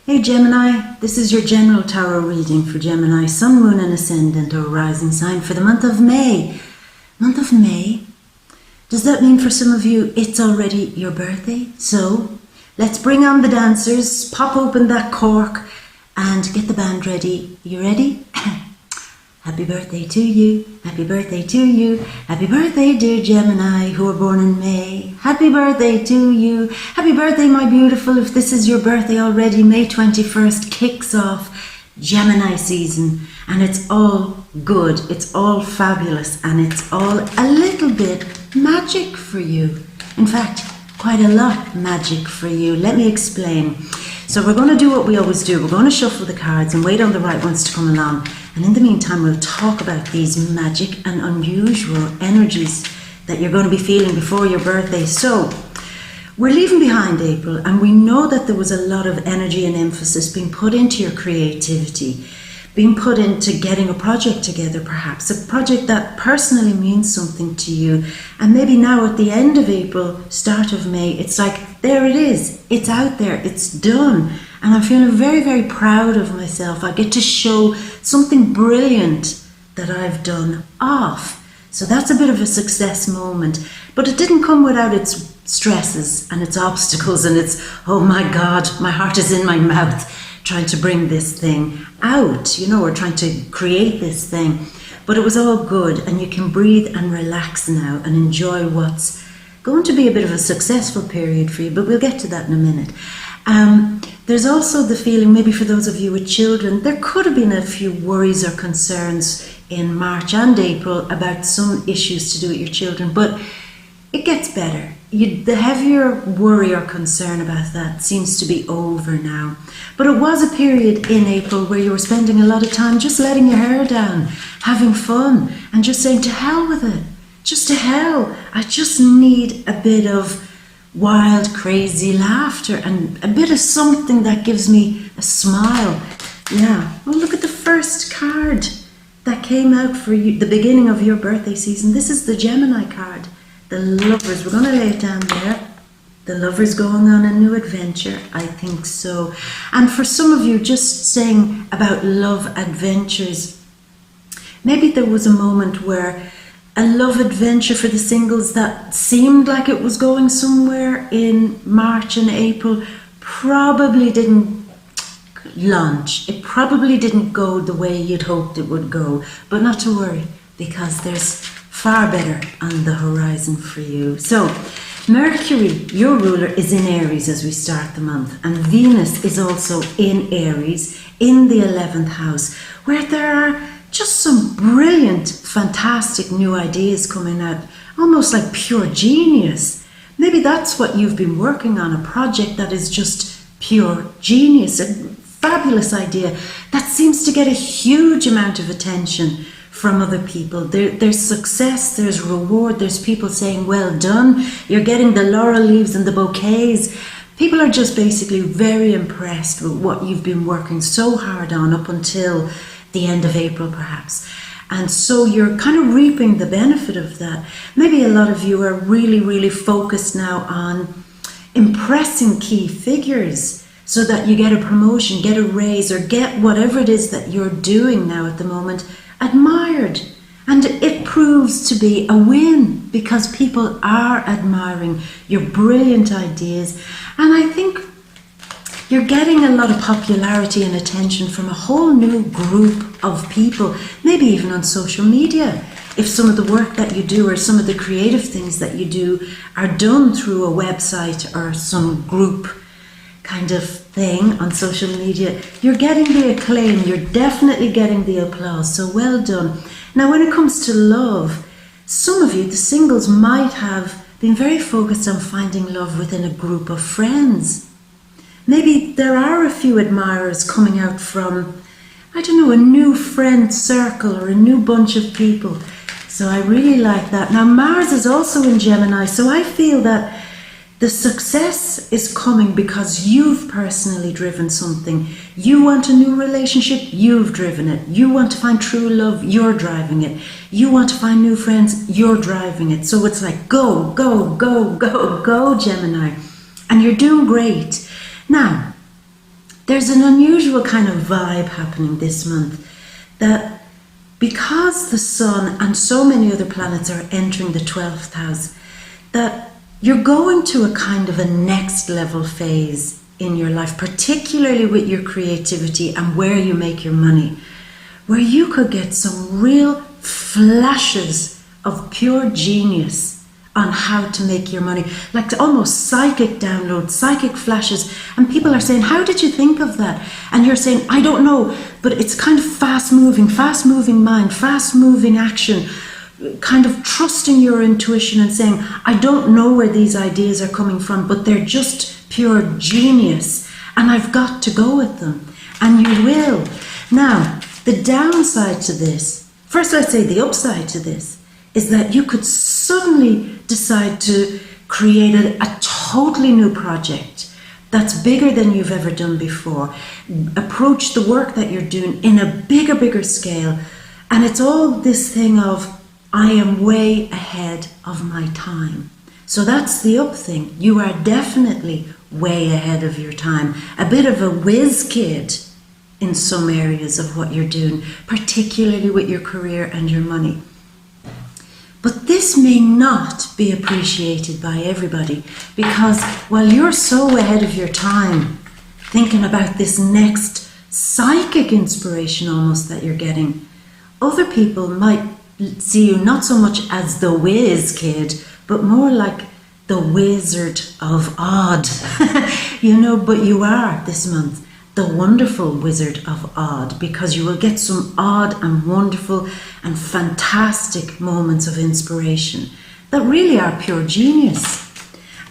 Hey Gemini, this is your general tarot reading for Gemini, Sun, Moon and Ascendant or Rising sign for the month of May. Month of May? Does that mean for some of you it's already your birthday? So let's bring on the dancers, pop open that cork and get the band ready. You ready? Happy birthday to you, happy birthday to you, happy birthday dear Gemini who were born in May. Happy birthday to you, happy birthday my beautiful. If this is your birthday already, May 21st kicks off Gemini season and it's all good, it's all fabulous and it's all a little bit magic for you. In fact, quite a lot magic for you. Let me explain. So we're going to do what we always do. We're going to shuffle the cards and wait on the right ones to come along. And in the meantime, we'll talk about these magic and unusual energies that you're going to be feeling before your birthday. So we're leaving behind April, and we know that there was a lot of energy and emphasis being put into your creativity, being put into getting a project together, perhaps a project that personally means something to you. And maybe now at the end of April, start of May, it's like, there it is, it's out there, it's done. And I'm feeling very, very proud of myself. I get to show something brilliant that I've done off. So that's a bit of a success moment. But it didn't come without its stresses and its obstacles and its, oh my God, my heart is in my mouth, trying to bring this thing out, you know, or trying to create this thing. But it was all good, and you can breathe and relax now and enjoy what's going to be a bit of a successful period for you, but we'll get to that in a minute. There's also the feeling, maybe for those of you with children, there could have been a few worries or concerns in March and April about some issues to do with your children, but it gets better. The heavier worry or concern about that seems to be over now. But it was a period in April where you were spending a lot of time just letting your hair down, having fun, and just saying to hell with it. Just to hell. I just need a bit of wild, crazy laughter and a bit of something that gives me a smile. Yeah. Well, look at the first card that came out for you, the beginning of your birthday season. This is the Gemini card. The Lovers. We're going to lay it down there. The Lovers going on a new adventure. I think so. And for some of you, just saying about love adventures, maybe there was a moment where a love adventure for the singles that seemed like it was going somewhere in March and April probably didn't launch. It probably didn't go the way you'd hoped it would go. But not to worry, because there's far better on the horizon for you. So Mercury, your ruler, is in Aries as we start the month, and Venus is also in Aries in the 11th house, where there are just some brilliant, fantastic new ideas coming out, almost like pure genius. Maybe that's what you've been working on, a project that is just pure genius, a fabulous idea that seems to get a huge amount of attention from other people. There's success, there's reward, there's people saying, well done, you're getting the laurel leaves and the bouquets. People are just basically very impressed with what you've been working so hard on up until the end of April perhaps. And so you're kind of reaping the benefit of that. Maybe a lot of you are really, really focused now on impressing key figures so that you get a promotion, get a raise, or get whatever it is that you're doing now at the moment admired. And it proves to be a win because people are admiring your brilliant ideas. And I think you're getting a lot of popularity and attention from a whole new group of people, maybe even on social media. If some of the work that you do or some of the creative things that you do are done through a website or some group kind of thing on social media, you're getting the acclaim, you're definitely getting the applause, so well done. Now when it comes to love, some of you, the singles, might have been very focused on finding love within a group of friends. Maybe there are a few admirers coming out from, I don't know, a new friend circle or a new bunch of people. So I really like that. Now Mars is also in Gemini, so I feel that the success is coming because you've personally driven something. You want a new relationship, you've driven it. You want to find true love, you're driving it. You want to find new friends, you're driving it. So it's like go, go, go, go, go, Gemini. And you're doing great. Now, there's an unusual kind of vibe happening this month, that because the sun and so many other planets are entering the 12th house, that you're going to a kind of a next level phase in your life, particularly with your creativity and where you make your money, where you could get some real flashes of pure genius on how to make your money, like almost psychic downloads, psychic flashes. And people are saying, how did you think of that? And you're saying, I don't know, but it's kind of fast moving mind, fast moving action, kind of trusting your intuition and saying, I don't know where these ideas are coming from, but they're just pure genius and I've got to go with them. And you will. Now, the downside to this, first let's say the upside to this, is that you could suddenly decide to create a totally new project that's bigger than you've ever done before. Approach the work that you're doing in a bigger scale. And it's all this thing of, I am way ahead of my time. So that's the up thing. You are definitely way ahead of your time. A bit of a whiz kid in some areas of what you're doing, particularly with your career and your money. But this may not be appreciated by everybody, because while you're so ahead of your time, thinking about this next psychic inspiration almost that you're getting, other people might see you not so much as the whiz kid, but more like the Wizard of Odd. But you are this month the wonderful Wizard of Odd, because you will get some odd and wonderful and fantastic moments of inspiration that really are pure genius.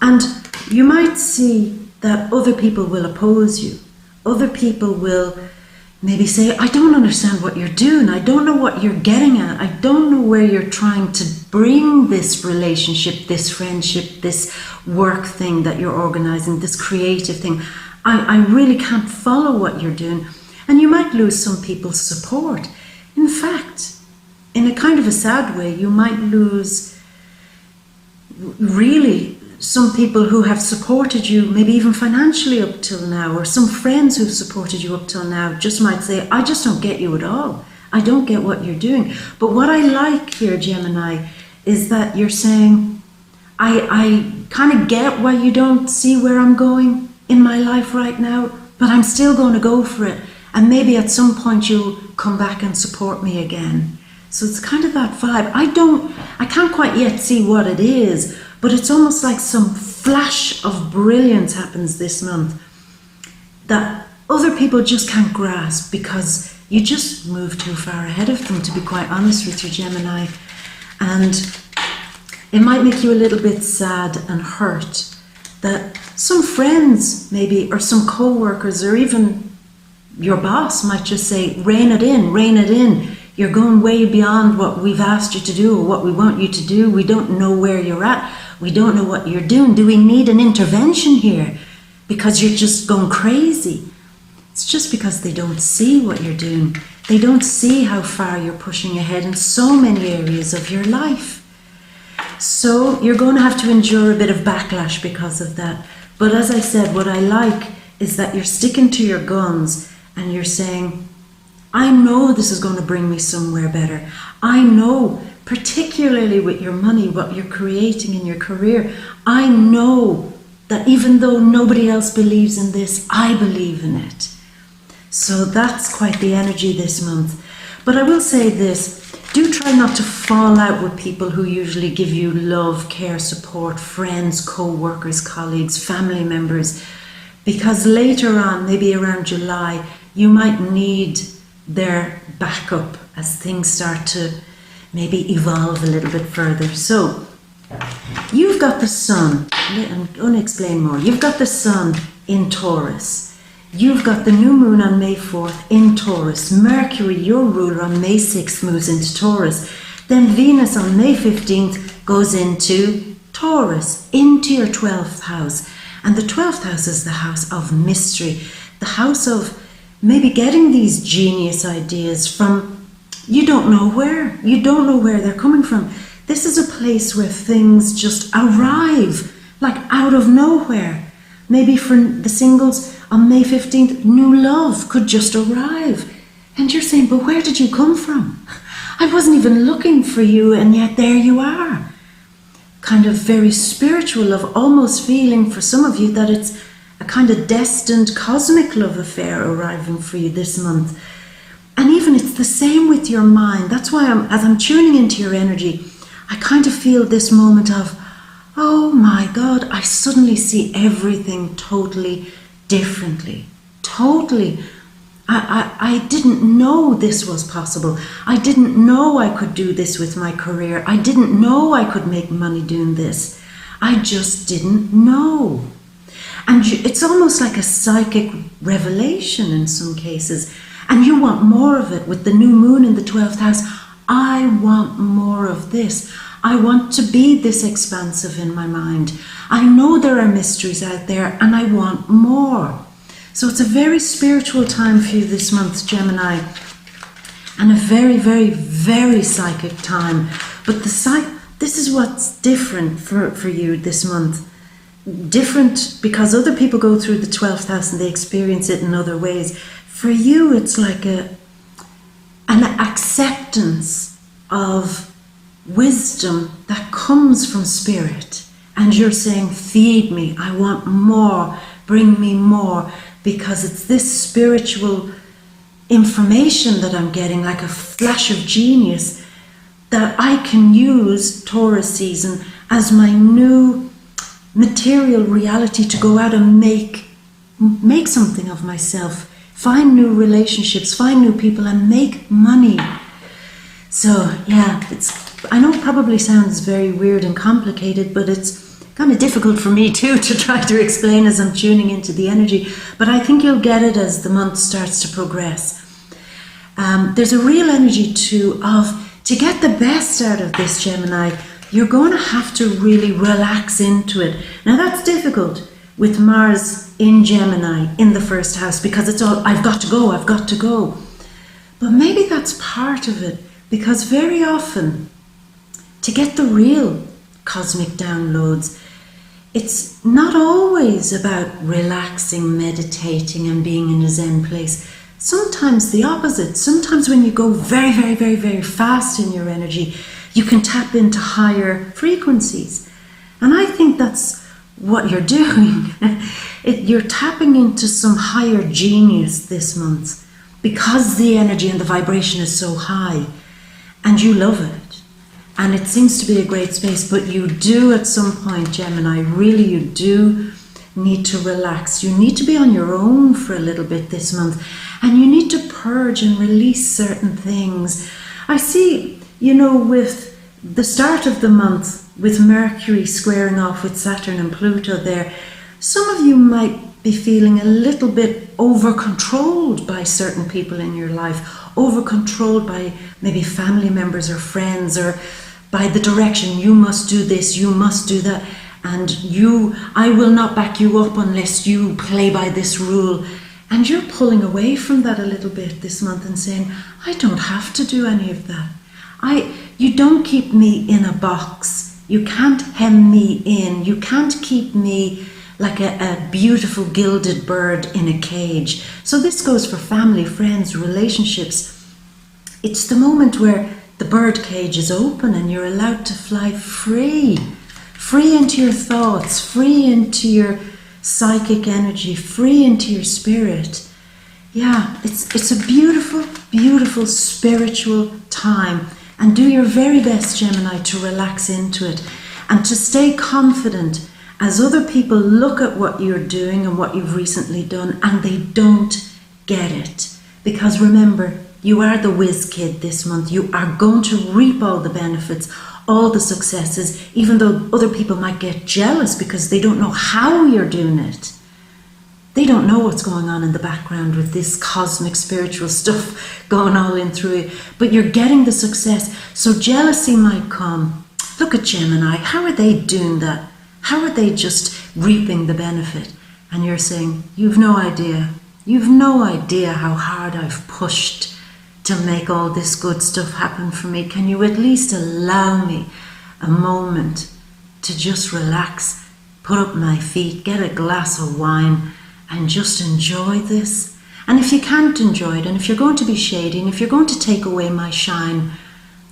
And you might see that other people will oppose you. Other people will maybe say, I don't understand what you're doing. I don't know what you're getting at. I don't know where you're trying to bring this relationship, this friendship, this work thing that you're organizing, this creative thing. I really can't follow what you're doing. And you might lose some people's support. In fact, in a kind of a sad way, you might lose really some people who have supported you, maybe even financially up till now, or some friends who've supported you up till now just might say, I just don't get you at all. I don't get what you're doing. But what I like here, Gemini, is that you're saying, I kind of get why you don't see where I'm going in my life right now, but I'm still going to go for it. And maybe at some point you'll come back and support me again. So it's kind of that vibe. I can't quite yet see what it is, but it's almost like some flash of brilliance happens this month that other people just can't grasp, because you just move too far ahead of them, to be quite honest with you, Gemini. And it might make you a little bit sad and hurt that some friends maybe, or some co-workers, or even your boss might just say, rein it in. You're going way beyond what we've asked you to do or what we want you to do. We don't know where you're at. We don't know what you're doing. Do we need an intervention here? Because you're just going crazy. It's just because they don't see what you're doing. They don't see how far you're pushing ahead in so many areas of your life. So you're going to have to endure a bit of backlash because of that. But as I said, what I like is that you're sticking to your guns and you're saying, I know this is going to bring me somewhere better. I know, particularly with your money, what you're creating in your career, I know that even though nobody else believes in this, I believe in it. So that's quite the energy this month. But I will say this, do try not to fall out with people who usually give you love, care, support, friends, co-workers, colleagues, family members, because later on, maybe around July, you might need their backup as things start to maybe evolve a little bit further. So you've got the sun, I'm going to explain more. You've got the sun in Taurus. You've got the new moon on May 4th in Taurus. Mercury, your ruler, on May 6th moves into Taurus. Then Venus on May 15th goes into Taurus, into your 12th house. And the 12th house is the house of mystery, the house of maybe getting these genius ideas from you don't know where. You don't know where they're coming from. This is a place where things just arrive, like out of nowhere. Maybe for the singles, on May 15th, new love could just arrive. And you're saying, but where did you come from? I wasn't even looking for you, and yet there you are. Kind of very spiritual, of almost feeling for some of you that it's a kind of destined cosmic love affair arriving for you this month. And even it's the same with your mind. That's why as I'm tuning into your energy, I kind of feel this moment of, oh my God, I suddenly see everything totally differently. Totally. I didn't know this was possible. I didn't know I could do this with my career. I didn't know I could make money doing this. I just didn't know. And it's almost like a psychic revelation in some cases. And you want more of it with the new moon in the 12th house. I want more of this. I want to be this expansive in my mind. I know there are mysteries out there and I want more. So it's a very spiritual time for you this month, Gemini. And a very, very, very psychic time. But this is what's different for you this month. Different because other people go through the 12th house and they experience it in other ways. For you, it's like an acceptance of wisdom that comes from spirit. And you're saying, feed me, I want more, bring me more. Because it's this spiritual information that I'm getting, like a flash of genius, that I can use Taurus season as my new material reality to go out and make something of myself, find new relationships, find new people, and make money. So yeah, I know it probably sounds very weird and complicated, but it's kind of difficult for me too to try to explain as I'm tuning into the energy, but I think you'll get it as the month starts to progress. There's a real energy too to get the best out of this, Gemini, you're going to have to really relax into it. Now that's difficult with Mars in Gemini in the first house because it's all, I've got to go. But maybe that's part of it, because very often to get the real cosmic downloads, it's not always about relaxing, meditating and being in a Zen place. Sometimes the opposite. Sometimes when you go very, very, very, very fast in your energy, you can tap into higher frequencies. And I think that's what you're doing. You're tapping into some higher genius this month because the energy and the vibration is so high and you love it. And it seems to be a great space, but you do at some point, Gemini, really you do need to relax. You need to be on your own for a little bit this month, and you need to purge and release certain things. I see, with the start of the month, with Mercury squaring off with Saturn and Pluto there, some of you might be feeling a little bit over-controlled by certain people in your life, over-controlled by maybe family members or friends, or by the direction, you must do this, you must do that, and I will not back you up unless you play by this rule. And you're pulling away from that a little bit this month and saying, I don't have to do any of that. You don't keep me in a box. You can't hem me in. You can't keep me like a beautiful gilded bird in a cage. So this goes for family, friends, relationships. It's the moment where the bird cage is open and you're allowed to fly free into your thoughts, free into your psychic energy, free into your spirit. Yeah, it's a beautiful, beautiful spiritual time. And do your very best, Gemini, to relax into it and to stay confident as other people look at what you're doing and what you've recently done and they don't get it. Because remember, you are the whiz kid this month. You are going to reap all the benefits, all the successes, even though other people might get jealous because they don't know how you're doing it. They don't know what's going on in the background with this cosmic spiritual stuff going all in through you, but you're getting the success. So jealousy might come. Look at Gemini. How are they doing that? How are they just reaping the benefit? And you're saying, you've no idea. You've no idea how hard I've pushed to make all this good stuff happen for me. Can you at least allow me a moment to just relax, put up my feet, get a glass of wine, and just enjoy this. And if you can't enjoy it, and if you're going to be shady, and if you're going to take away my shine,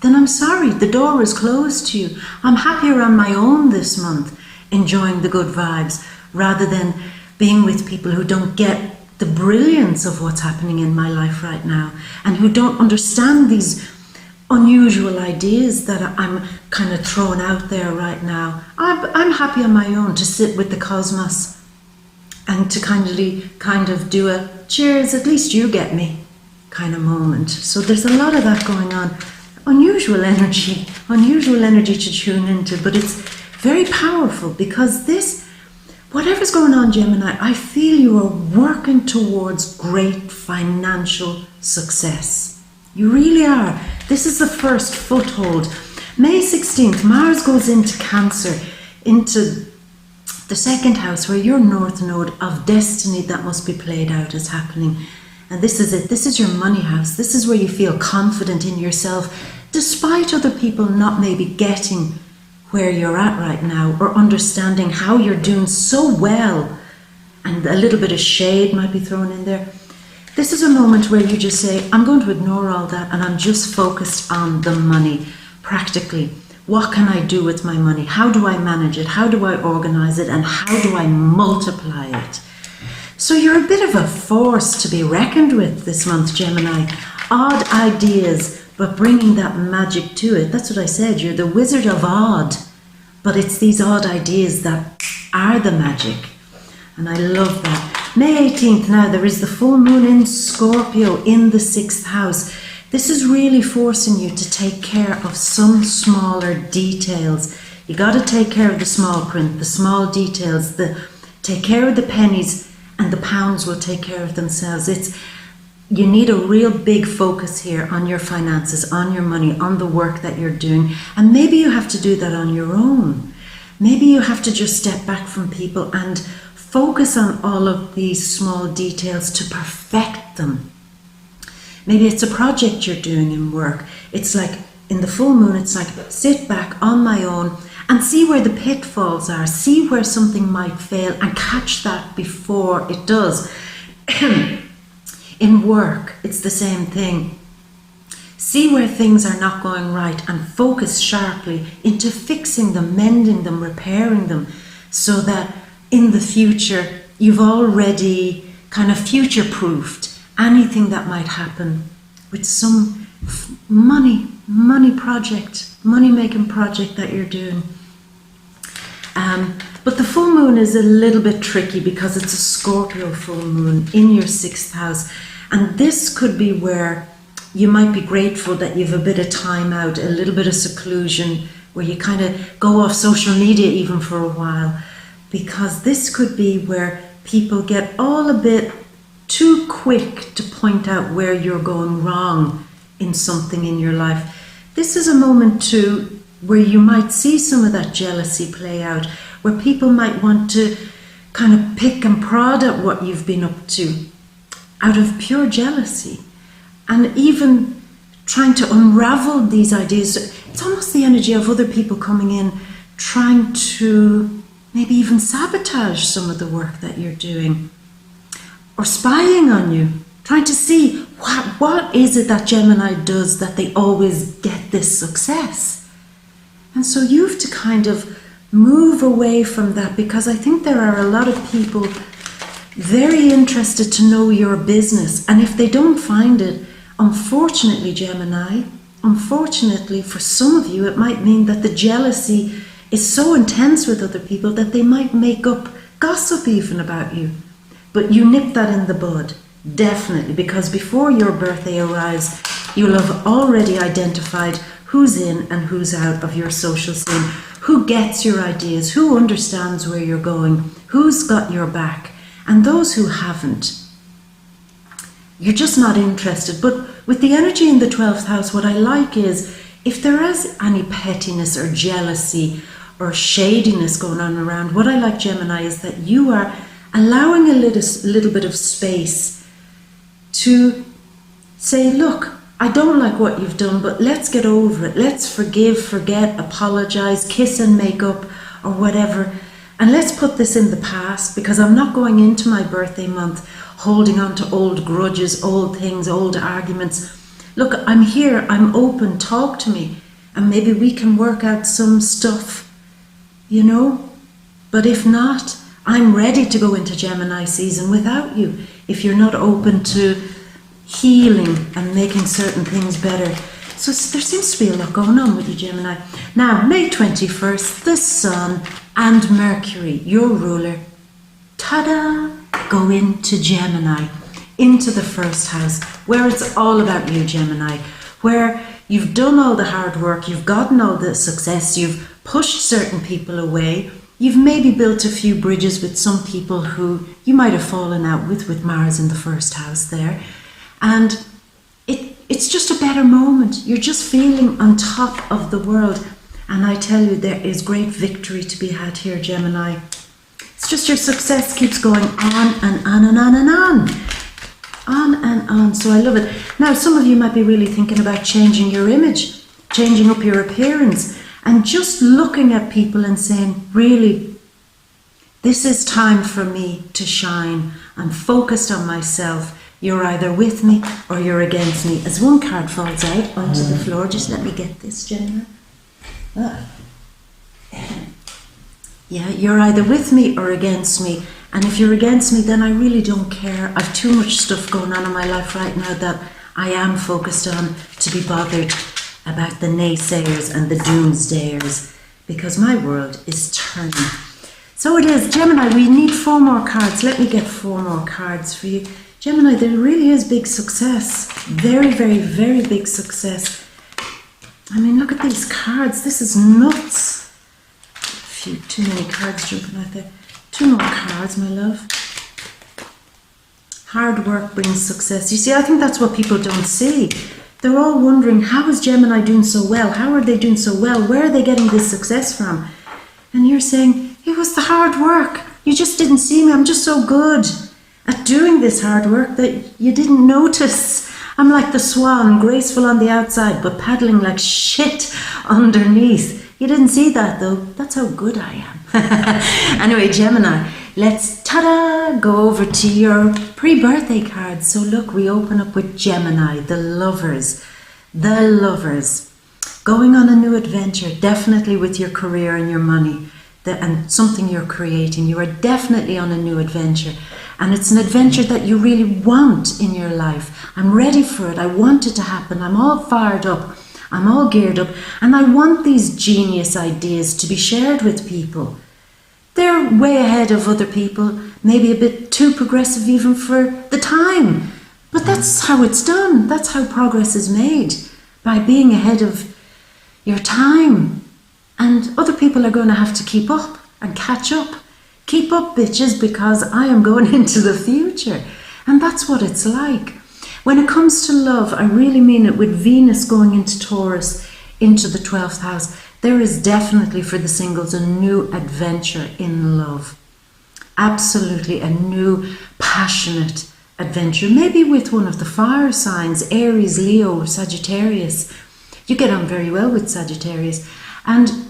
then I'm sorry, the door is closed to you. I'm happier on my own this month, enjoying the good vibes, rather than being with people who don't get the brilliance of what's happening in my life right now, and who don't understand these unusual ideas that I'm kind of throwing out there right now. I'm happy on my own to sit with the cosmos and to kind of do a cheers, at least you get me kind of moment. So there's a lot of that going on. Unusual energy to tune into, but it's very powerful, because this, whatever's going on, Gemini, I feel you are working towards great financial success. You really are. This is the first foothold. May 16th, Mars goes into Cancer, into the second house, where your north node of destiny that must be played out is happening. And this is it. This is your money house. This is where you feel confident in yourself, despite other people not maybe getting where you're at right now, or understanding how you're doing so well, and a little bit of shade might be thrown in there. This is a moment where you just say, I'm going to ignore all that, and I'm just focused on the money, practically. What can I do with my money? How do I manage it? How do I organize it? And how do I multiply it? So you're a bit of a force to be reckoned with this month, Gemini. Odd ideas, but bringing that magic to it. That's what I said. You're the wizard of odd. But it's these odd ideas that are the magic. And I love that. May 18th now, there is the full moon in Scorpio in the 6th house. This is really forcing you to take care of some smaller details. You got to take care of the small print, the small details, take care of the pennies, and the pounds will take care of themselves. You need a real big focus here on your finances, on your money, on the work that you're doing. And maybe you have to do that on your own. Maybe you have to just step back from people and focus on all of these small details to perfect them. Maybe it's a project you're doing in work. It's like in the full moon, it's like sit back on my own and see where the pitfalls are, see where something might fail and catch that before it does. In work, it's the same thing. See where things are not going right and focus sharply into fixing them, mending them, repairing them, so that in the future you've already kind of future-proofed anything that might happen with some money project, money-making project that you're doing. But the full moon is a little bit tricky because it's a Scorpio full moon in your 6th house. And this could be where you might be grateful that you have a bit of time out, a little bit of seclusion, where you kind of go off social media even for a while. Because this could be where people get all a bit too quick to point out where you're going wrong in something in your life. This is a moment too where you might see some of that jealousy play out, where people might want to kind of pick and prod at what you've been up to out of pure jealousy, and even trying to unravel these ideas. It's almost the energy of other people coming in, trying to maybe even sabotage some of the work that you're doing, or spying on you, trying to see what is it that Gemini does that they always get this success. And so you have to kind of move away from that, because I think there are a lot of people very interested to know your business, and if they don't find it, unfortunately, Gemini, unfortunately for some of you, it might mean that the jealousy is so intense with other people that they might make up gossip even about you. But you nip that in the bud, definitely, because before your birthday arrives, you'll have already identified who's in and who's out of your social scene, who gets your ideas, who understands where you're going, who's got your back, and those who haven't. You're just not interested. But with the energy in the 12th house, what I like is, if there is any pettiness or jealousy or shadiness going on around, what I like, Gemini, is that you are allowing a little bit of space to say, look, I don't like what you've done, but let's get over it. Let's forgive, forget, apologize, kiss and make up, or whatever. And let's put this in the past, because I'm not going into my birthday month holding on to old grudges, old things, old arguments. Look, I'm here, I'm open, talk to me, and maybe we can work out some stuff, you know? But if not, I'm ready to go into Gemini season without you, if you're not open to healing and making certain things better. So there seems to be a lot going on with you, Gemini. Now, May 21st, the Sun and Mercury, your ruler, ta-da, go into Gemini, into the first house, where it's all about you, Gemini, where you've done all the hard work, you've gotten all the success, you've pushed certain people away, you've maybe built a few bridges with some people who you might have fallen out with Mars in the first house there, and it's just a better moment. You're just feeling on top of the world. And I tell you, there is great victory to be had here, Gemini. It's just your success keeps going on and on and on and on. On and on. So I love it. Now, some of you might be really thinking about changing your image, changing up your appearance, and just looking at people and saying, really, this is time for me to shine. I'm focused on myself. You're either with me or you're against me. As one card falls out onto the floor, just let me get this, Gemini. Yeah, you're either with me or against me. And if you're against me, then I really don't care. I've too much stuff going on in my life right now that I am focused on to be bothered about the naysayers and the doomsdayers, because my world is turning. So it is, Gemini, we need 4 more cards. Let me get 4 more cards for you. Gemini, there really is big success. Very, very, very big success. I mean, look at these cards. This is nuts. Too many cards jumping out there. 2 more cards, my love. Hard work brings success. You see, I think that's what people don't see. They're all wondering, how is Gemini doing so well? How are they doing so well? Where are they getting this success from? And you're saying, it was the hard work. You just didn't see me. I'm just so good at doing this hard work that you didn't notice. I'm like the swan, graceful on the outside, but paddling like shit underneath. You didn't see that though. That's how good I am. Anyway, Gemini, let's, ta-da, go over to your pre-birthday cards. So look, we open up with Gemini, the lovers. The lovers. Going on a new adventure, definitely with your career and your money. And something you're creating. You are definitely on a new adventure. And it's an adventure that you really want in your life. I'm ready for it. I want it to happen. I'm all fired up. I'm all geared up. And I want these genius ideas to be shared with people. They're way ahead of other people. Maybe a bit too progressive even for the time. But that's how it's done. That's how progress is made. By being ahead of your time. And other people are going to have to keep up and catch up. Keep up, bitches, because I am going into the future. And that's what it's like. When it comes to love, I really mean it, with Venus going into Taurus, into the 12th house, there is definitely for the singles a new adventure in love. Absolutely a new passionate adventure. Maybe with one of the fire signs, Aries, Leo, or Sagittarius. You get on very well with Sagittarius. And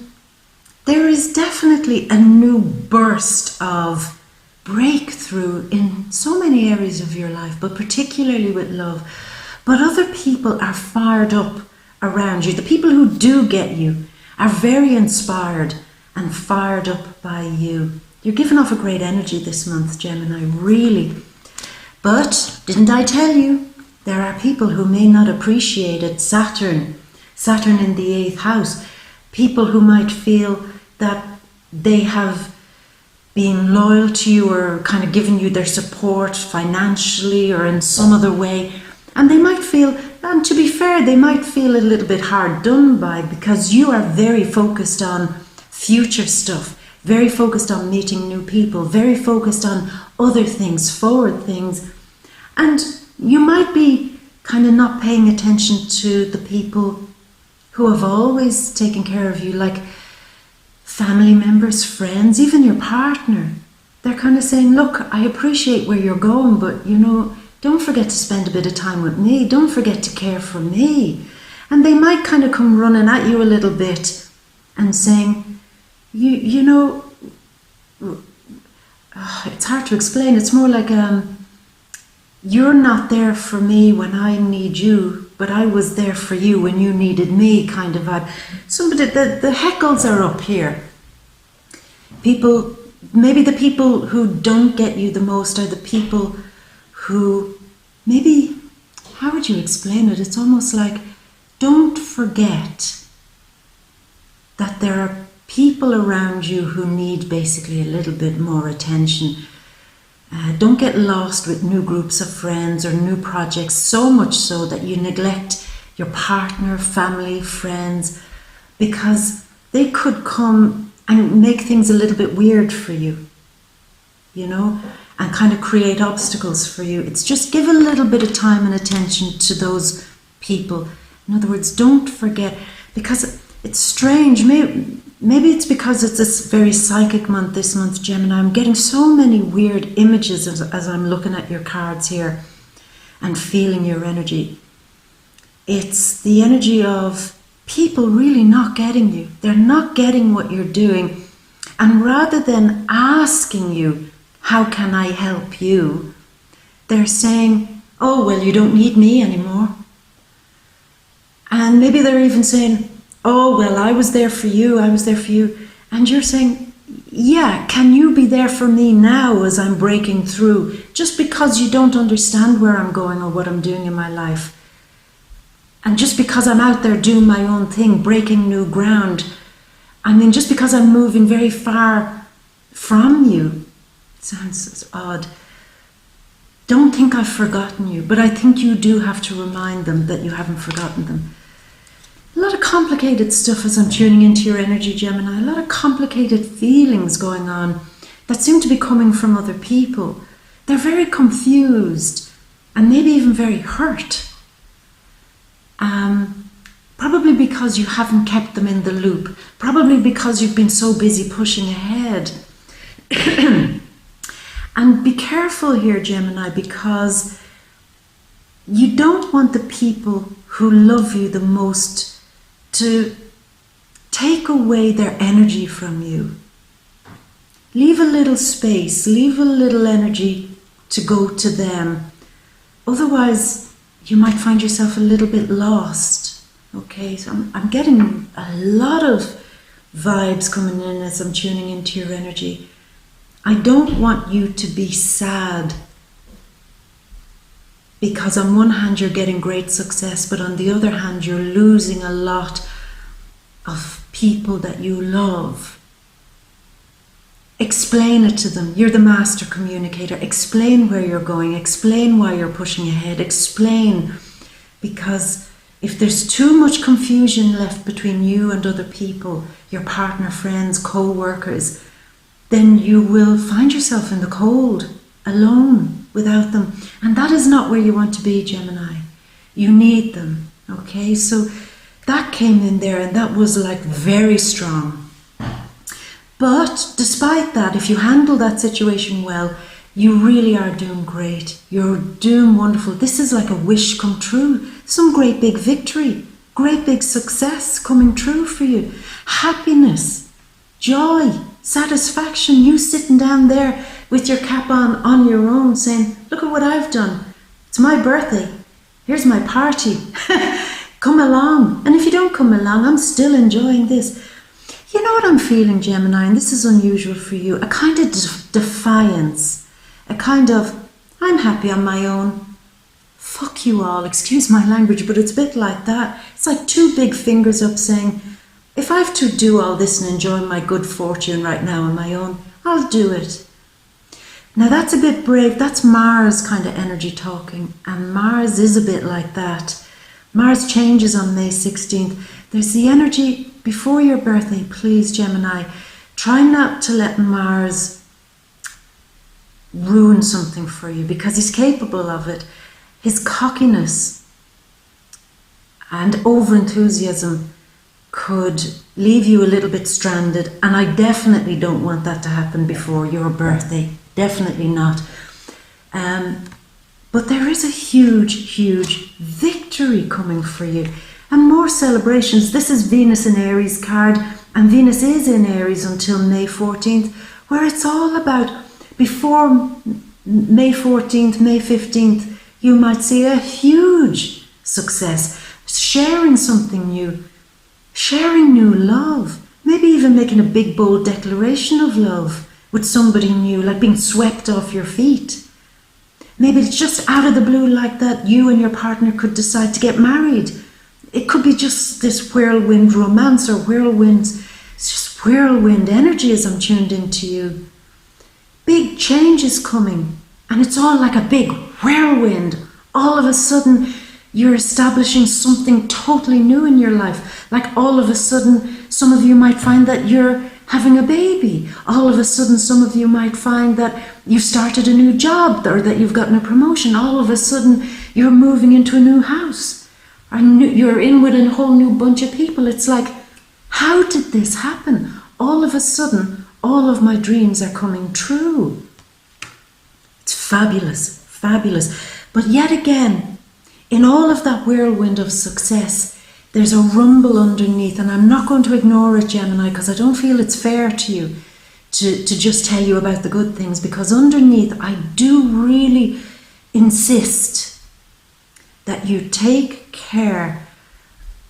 there is definitely a new burst of breakthrough in so many areas of your life, but particularly with love. But other people are fired up around you. The people who do get you are very inspired and fired up by you. You're giving off a great energy this month, Gemini, really. But didn't I tell you, there are people who may not appreciate it. Saturn in the 8th house. People who might feel that they have been loyal to you or kind of given you their support financially or in some other way. And they might feel, and to be fair, they might feel a little bit hard done by, because you are very focused on future stuff, very focused on meeting new people, very focused on other things, forward things. And you might be kind of not paying attention to the people who have always taken care of you, like family members, friends, even your partner. They're kind of saying, look, I appreciate where you're going, but you know, don't forget to spend a bit of time with me. Don't forget to care for me. And they might kind of come running at you a little bit and saying, you know, it's hard to explain. It's more like you're not there for me when I need you, but I was there for you when you needed me, kind of vibe. Somebody, the heckles are up here. People, maybe the people who don't get you the most are the people who, maybe, how would you explain it? It's almost like, don't forget that there are people around you who need basically a little bit more attention. Don't get lost with new groups of friends or new projects, so much so that you neglect your partner, family, friends, because they could come and make things a little bit weird for you, you know, and kind of create obstacles for you. It's just give a little bit of time and attention to those people. In other words, don't forget, because it's strange. Maybe it's because it's this very psychic month, this month, Gemini. I'm getting so many weird images as I'm looking at your cards here and feeling your energy. It's the energy of people really not getting you. They're not getting what you're doing. And rather than asking you, how can I help you? They're saying, oh, well, you don't need me anymore. And maybe they're even saying, oh, well, I was there for you, I was there for you. And you're saying, yeah, can you be there for me now as I'm breaking through? Just because you don't understand where I'm going or what I'm doing in my life. And just because I'm out there doing my own thing, breaking new ground. I mean, just because I'm moving very far from you. It sounds odd. Don't think I've forgotten you, but I think you do have to remind them that you haven't forgotten them. A lot of complicated stuff as I'm tuning into your energy, Gemini. A lot of complicated feelings going on that seem to be coming from other people. They're very confused and maybe even very hurt. Probably because you haven't kept them in the loop. Probably because you've been so busy pushing ahead. And be careful here, Gemini, because you don't want the people who love you the most to take away their energy from you. Leave a little space, leave a little energy to go to them. Otherwise, you might find yourself a little bit lost. Okay, so I'm getting a lot of vibes coming in as I'm tuning into your energy. I don't want you to be sad because on one hand you're getting great success, but on the other hand you're losing a lot of people that you love. Explain it to them. You're the master communicator. Explain where you're going. Explain why you're pushing ahead. Explain, because if there's too much confusion left between you and other people, your partner, friends, co-workers, then you will find yourself in the cold, alone, without them. And that is not where you want to be, Gemini. You need them, okay? So that came in there and that was like very strong. But despite that, if you handle that situation well, you really are doing great. You're doing wonderful. This is like a wish come true. Some great big victory, great big success coming true for you. Happiness, joy, satisfaction. You sitting down there with your cap on your own saying, look at what I've done. It's my birthday. Here's my party. Come along. And if you don't come along, I'm still enjoying this. You know what I'm feeling, Gemini, and this is unusual for you, a kind of defiance, a kind of, I'm happy on my own, fuck you all, excuse my language, but it's a bit like that. It's like two big fingers up saying, if I have to do all this and enjoy my good fortune right now on my own, I'll do it. Now that's a bit brave, that's Mars kind of energy talking, and Mars is a bit like that. Mars changes on May 16th. There's the energy before your birthday, please, Gemini. Try not to let Mars ruin something for you because he's capable of it. His cockiness and over-enthusiasm could leave you a little bit stranded, and I definitely don't want that to happen before your birthday. Definitely not. But there is a huge, huge victory coming for you. And more celebrations. This is Venus in Aries card, and Venus is in Aries until May 14th, where it's all about, before May 14th, May 15th, you might see a huge success, sharing something new, sharing new love, maybe even making a big bold declaration of love with somebody new, like being swept off your feet. Maybe it's just out of the blue like that, you and your partner could decide to get married. It could be just this whirlwind romance or whirlwinds. It's just whirlwind energy as I'm tuned into you. Big change is coming, and it's all like a big whirlwind. All of a sudden, you're establishing something totally new in your life. Like all of a sudden, some of you might find that you're having a baby. All of a sudden, some of you might find that you've started a new job or that you've gotten a promotion. All of a sudden, you're moving into a new house. You're in with a whole new bunch of people. It's like, how did this happen? All of a sudden, all of my dreams are coming true. It's fabulous, fabulous. But yet again, in all of that whirlwind of success, there's a rumble underneath, and I'm not going to ignore it, Gemini, because I don't feel it's fair to you to just tell you about the good things, because underneath I do really insist that you take care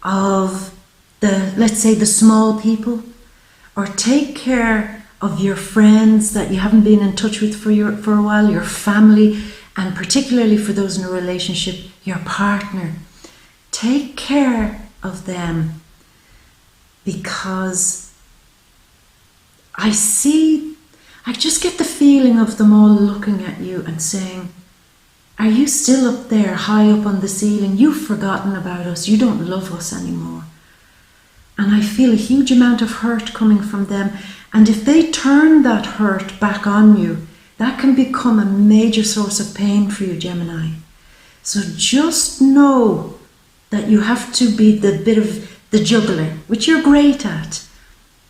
of the, let's say, the small people, or take care of your friends that you haven't been in touch with for a while, your family, and particularly for those in a relationship, your partner. Take care of them, because I just get the feeling of them all looking at you and saying, are you still up there, high up on the ceiling? You've forgotten about us. You don't love us anymore. And I feel a huge amount of hurt coming from them. And if they turn that hurt back on you, that can become a major source of pain for you, Gemini. So just know that you have to be the bit of the juggler, which you're great at.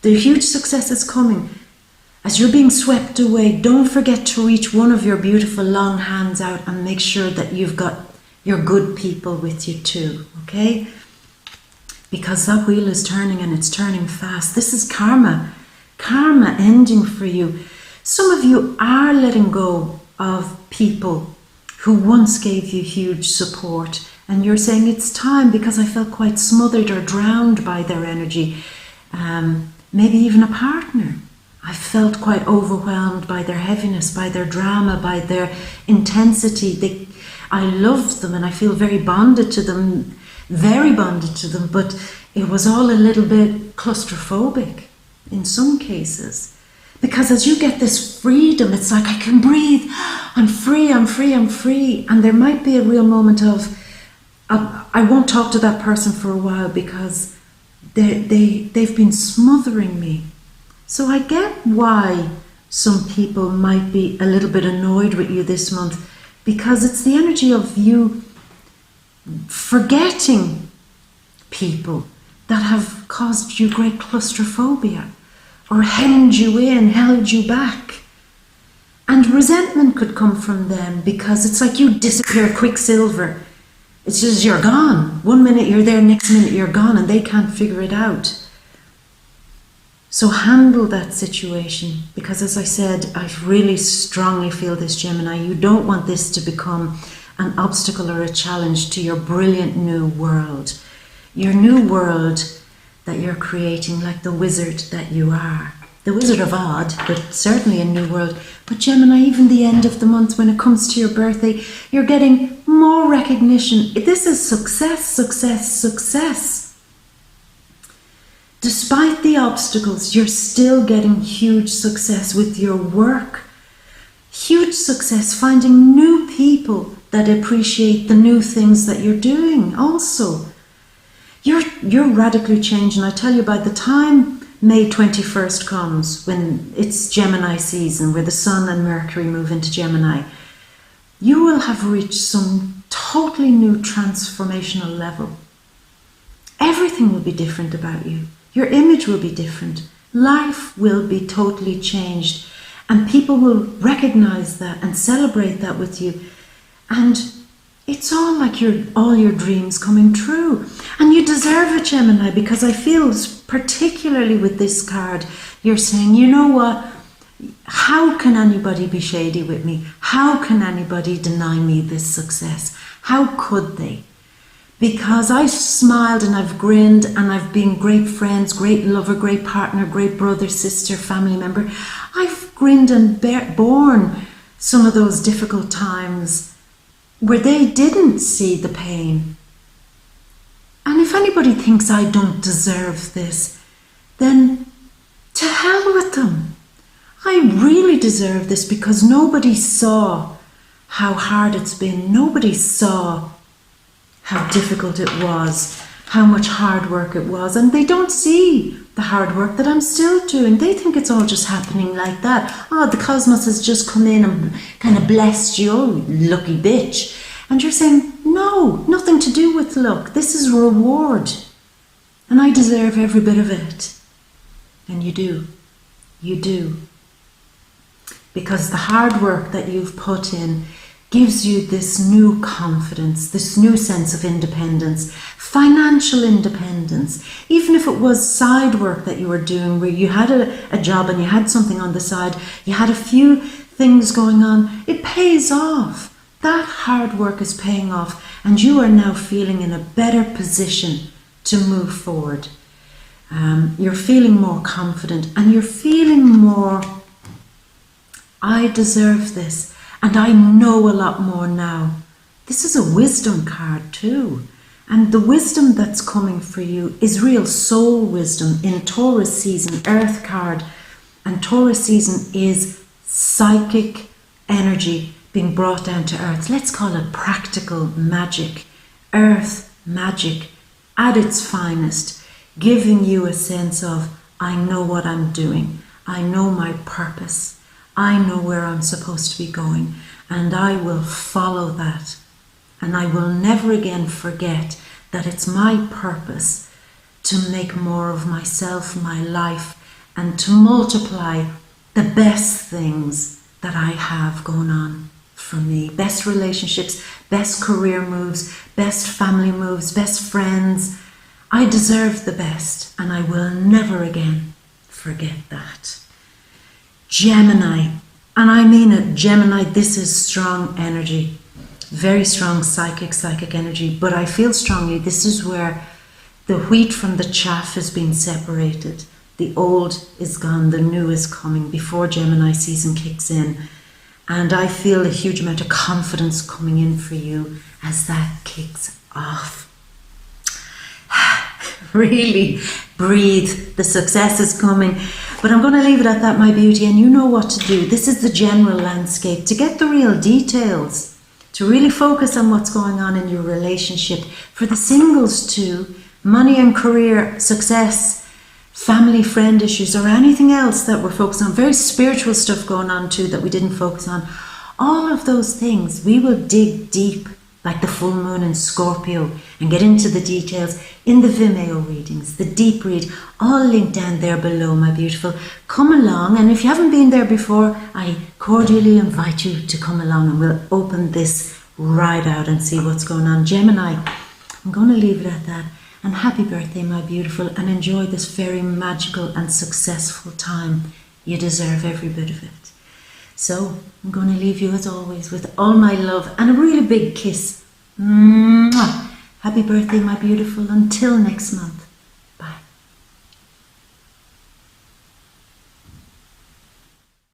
The huge success is coming. As you're being swept away, don't forget to reach one of your beautiful long hands out and make sure that you've got your good people with you too, okay? Because that wheel is turning, and it's turning fast. This is karma. Karma ending for you. Some of you are letting go of people who once gave you huge support, and you're saying it's time because I felt quite smothered or drowned by their energy. Maybe even a partner. I felt quite overwhelmed by their heaviness, by their drama, by their intensity. I love them and I feel very bonded to them, but it was all a little bit claustrophobic in some cases. Because as you get this freedom, it's like, I can breathe, I'm free, I'm free, I'm free. And there might be a real moment of, I won't talk to that person for a while because they've been smothering me. So I get why some people might be a little bit annoyed with you this month, because it's the energy of you forgetting people that have caused you great claustrophobia or hemmed you in, held you back. And resentment could come from them because it's like you disappear quicksilver. It's just you're gone. One minute you're there, next minute you're gone, and they can't figure it out. So handle that situation, because as I said, I really strongly feel this, Gemini. You don't want this to become an obstacle or a challenge to your brilliant new world. Your new world that you're creating, like the wizard that you are. The Wizard of Oz, but certainly a new world. But Gemini, even the end of the month, when it comes to your birthday, you're getting more recognition. This is success, success, success. Despite the obstacles, you're still getting huge success with your work. Huge success finding new people that appreciate the new things that you're doing also. You're radically changing. I tell you, by the time May 21st comes, when it's Gemini season, where the Sun and Mercury move into Gemini, you will have reached some totally new transformational level. Everything will be different about you. Your image will be different. Life will be totally changed. And people will recognize that and celebrate that with you. And it's all like all your dreams coming true. And you deserve it, Gemini, because I feel, particularly with this card, you're saying, you know what? How can anybody be shady with me? How can anybody deny me this success? How could they? Because I've smiled and I've grinned and I've been great friends, great lover, great partner, great brother, sister, family member. I've grinned and borne some of those difficult times where they didn't see the pain. And if anybody thinks I don't deserve this, then to hell with them. I really deserve this because nobody saw how hard it's been. Nobody saw how difficult it was, how much hard work it was. And they don't see the hard work that I'm still doing. They think it's all just happening like that. Oh, the cosmos has just come in and kind of blessed you, oh, lucky bitch. And you're saying, no, nothing to do with luck. This is reward. And I deserve every bit of it. And you do. You do. Because the hard work that you've put in gives you this new confidence, this new sense of independence, financial independence. Even if it was side work that you were doing where you had a job and you had something on the side, you had a few things going on, it pays off. That hard work is paying off and you are now feeling in a better position to move forward. You're feeling more confident and you're feeling more, I deserve this. And I know a lot more now. This is a wisdom card too. And the wisdom that's coming for you is real soul wisdom in Taurus season, earth card. And Taurus season is psychic energy being brought down to earth. Let's call it practical magic, earth magic at its finest, giving you a sense of, I know what I'm doing. I know my purpose. I know where I'm supposed to be going and I will follow that. And I will never again forget that it's my purpose to make more of myself, my life, and to multiply the best things that I have going on for me. Best relationships, best career moves, best family moves, best friends. I deserve the best and I will never again forget that. Gemini, and I mean it, Gemini, this is strong energy, very strong psychic energy, but I feel strongly this is where the wheat from the chaff has been separated. The old is gone, the new is coming before Gemini season kicks in. And I feel a huge amount of confidence coming in for you as that kicks off. Really breathe, the success is coming. But I'm going to leave it at that, my beauty, and you know what to do. This is the general landscape. To get the real details, to really focus on what's going on in your relationship. For the singles too, money and career, success, family, friend issues, or anything else that we're focused on. Very spiritual stuff going on too that we didn't focus on. All of those things, we will dig deep like the full moon in Scorpio and get into the details in the Vimeo readings, the deep read, all linked down there below, my beautiful. Come along, and if you haven't been there before, I cordially invite you to come along and we'll open this right out and see what's going on. Gemini, I'm going to leave it at that. And happy birthday, my beautiful, and enjoy this very magical and successful time. You deserve every bit of it. So I'm going to leave you as always with all my love and a really big kiss. Mwah. Happy birthday, my beautiful. Until next month.